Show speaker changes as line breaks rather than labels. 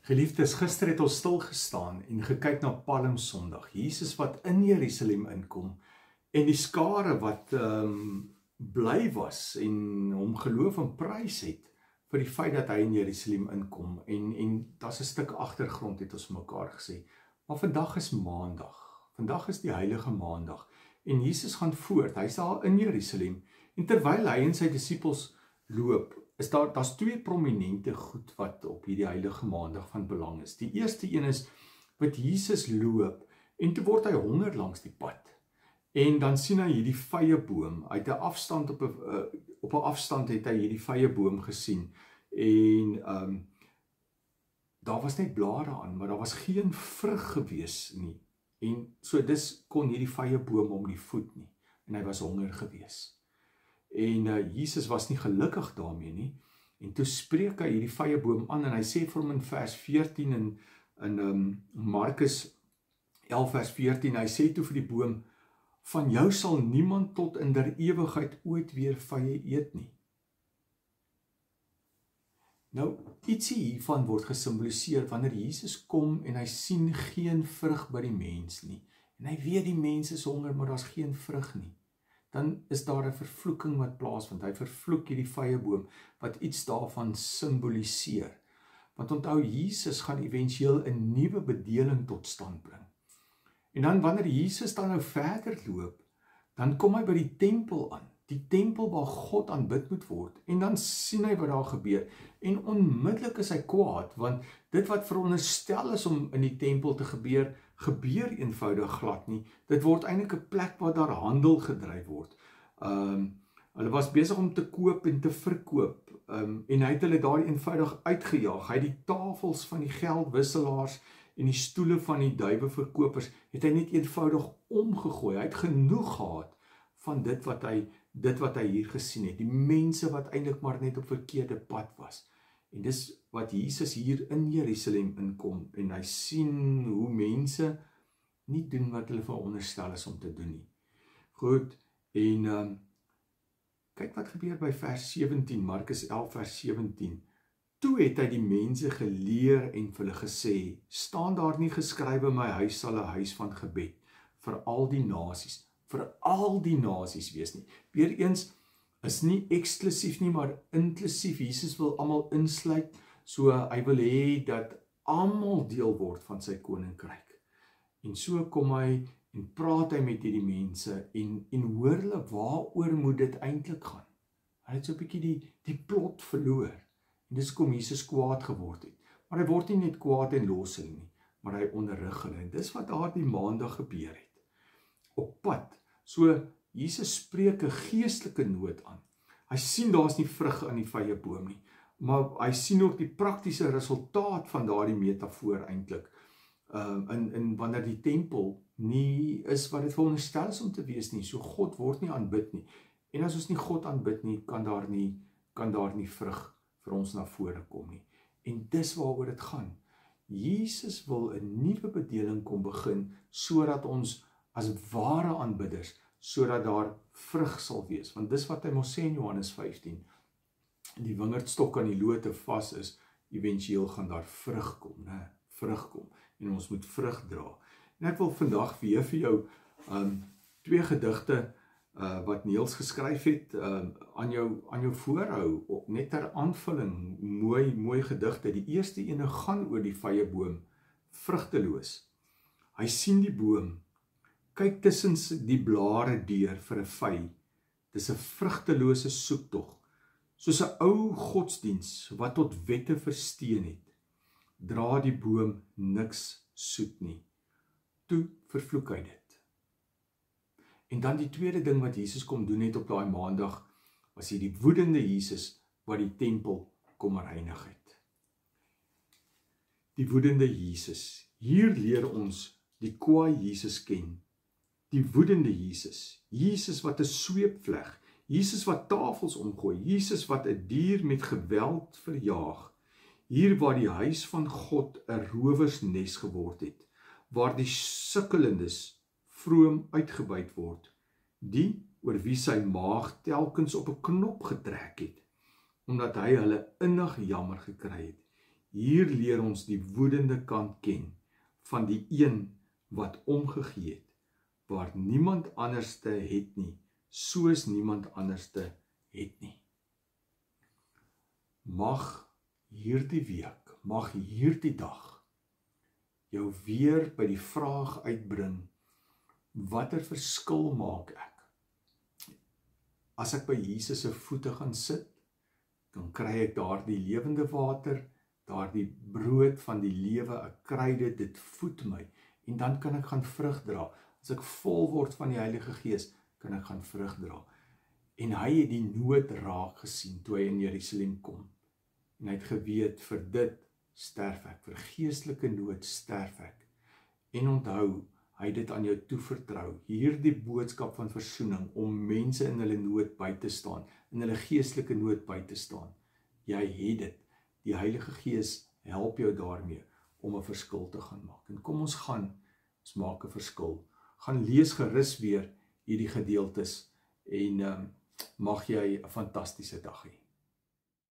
Geliefdes, gister het ons stil gestaan en gekyk na Palmsondag. Jesus wat in Jerusalem inkom en die skare wat bly was en hom geloof en prys het vir die feit dat hy in Jerusalem inkom. En daar's 'n stuk agtergrond het ons mekaar gesê. Maar vandag is Maandag. Vandag is die heilige Maandag en Jesus gaan voort. Hy's daar in Jerusalem en terwyl hy en sy disippels loop, is daar's twee prominente goed wat op hierdie heilige Maandag van belang is. Die eerste een is wat Jesus loop en toe word hy honger langs die pad. En dan sien hy hierdie vyeboom. Uit 'n afstand op 'n afstand het hy hierdie vyeboom gesien en daar was net blare aan, maar daar was geen vrug gewees nie. En so dis kon hierdie vyeboom hom nie voed nie en hy was honger gewees. En Jesus was nie gelukkig daarmee nie. En toe spreek hy hierdie vyeboom aan en hy sê vir hom in vers 14 in Markus 11 vers 14, hy sê toe vir die boom, van jou sal niemand tot in der ewigheid ooit weer vye eet nie. Nou, ietsie hiervan word gesimboliseer wanneer Jesus kom en hy sien geen vrug by die mens nie. En hy weet die mens is honger, maar daar's geen vrug nie. Dan is daar 'n vervloeking wat plaasvind. Hy vervloek hierdie vyeboom wat iets daarvan simboliseer. Want onthou, Jesus gaan éventueel 'n nuwe bedeling tot stand bring. En dan wanneer Jesus dan nou verder loop, dan kom hy by die tempel aan. Die tempel waar God aanbid moet word. En dan sien hy wat daar gebeur. En onmiddellik is hy kwaad, want dit wat veronderstel is om in die tempel te gebeur, gebeur eenvoudig glad nie. Dit word eintlik 'n plek waar daar handel gedryf word. Hulle was besig om te koop en te verkoop. En hy het hulle daar eenvoudig uitgejaag. Hy het die tafels van die geldwisselaars en die stoele van die duiweverkopers het hy net eenvoudig omgegooi. Hy het genoeg gehad van dit wat hy hier gesien het. Die mense wat eintlik maar net op verkeerde pad was. En dis wat Jesus hier in Jerusalem inkom en hy sien hoe mense nie doen wat hulle veronderstel is om te doen nie. Goed, en kyk wat gebeur by vers 17, Markus 11 vers 17. Toe het hy die mense geleer en vir hulle gesê, staan daar nie geskrywe, my huis sal 'n huis van gebed vir al die nasies wees nie. Weereens is nie eksklusief nie, maar inklusief. Jesus wil almal insluit, so hy wil hê dat almal deel word van sy koninkryk. En so kom hy en praat hy met hierdie mense en hoor hulle waaroor moet dit eintlik gaan. Hy het so 'n bietjie die plot verloor. En dis kom Jesus kwaad geword het. Maar hy word nie net kwaad en los hulle nie, maar hy onderrig hulle. En dis wat daar die Maandag gebeur het. Op pad. So Jesus spreek 'n geestelike nood aan. Hy sien daar's nie vrug aan die vyeboom nie, maar hy sien ook die praktiese resultaat van daardie metafoor eintlik. In wanneer die tempel nie is wat dit veronderstel is om te wees nie. So God word nie aanbid nie. En as ons nie God aanbid nie, kan daar nie vrug vir ons na vore kom nie. En dis waaroor dit gaan. Jesus wil 'n nuwe bedeling kom begin, sodat ons as ware aanbidders, sodat daar vrug sal wees. Want dis wat hy mos sê in Johannes 15. Die wingerdstok aan die lote vas is, éventueel gaan daar vrug kom, né? Vrug kom. En ons moet vrug dra. En ek wil vandag weer vir jou twee gedigte wat Niels geskryf het aan jou voorhou, net ter aanvulling, mooi gedigte. Die eerste ene gaan oor die vyeboom, vrugteloos. Hy sien die boom, kyk tussen die blare deur vir 'n vy. Dis 'n vrugtelose soektog, soos 'n ou godsdiens wat tot wette versteen het. Dra die boom niks soet nie. Toe vervloek hy dit. En dan die tweede ding wat Jesus kom doen het op daai Maandag, was hier die woedende Jesus wat die tempel kom reinig het. Die woedende Jesus. Hier leer ons die kwaai Jesus ken. Die woedende Jesus. Jesus wat 'n sweep vleg. Jesus wat tafels omgooi. Jesus wat 'n dier met geweld verjaag. Hier waar die huis van God 'n rowersnes geword het, waar die sukkelendes vroom uitgebuit word, die oor wie sy maag telkens op 'n knop getrek het, omdat hy hulle innig jammer gekry het. Hier leer ons die woedende kant ken van die een wat omgegee het, waar niemand anderste het nie, soos niemand anderste het nie. Mag hierdie week, mag hierdie dag jou weer by die vraag uitbring, watter verskil maak ek? As ek by Jesus se voete gaan sit, dan kry ek daardie lewende water, daardie brood van die lewe, ek kry dit voed my, en dan kan ek gaan vrug dra. As ek vol word van die Heilige Gees, kan ek gaan vrug dra. En hy het die nood raak gesien, toe hy in Jerusalem kom. En hy het geweet, vir dit sterf ek, vir geestelike nood sterf ek. En onthou, hy het dit aan jou toevertrou, hierdie boodskap van versoening, om mense in hulle nood by te staan, in hulle geestelike nood by te staan. Jy het dit. Die Heilige Gees help jou daarmee, om 'n verskil te gaan maak. En kom ons maak 'n verskil. Gaan lees gerus weer hierdie gedeeltes, en mag jy 'n fantastiese dag hê.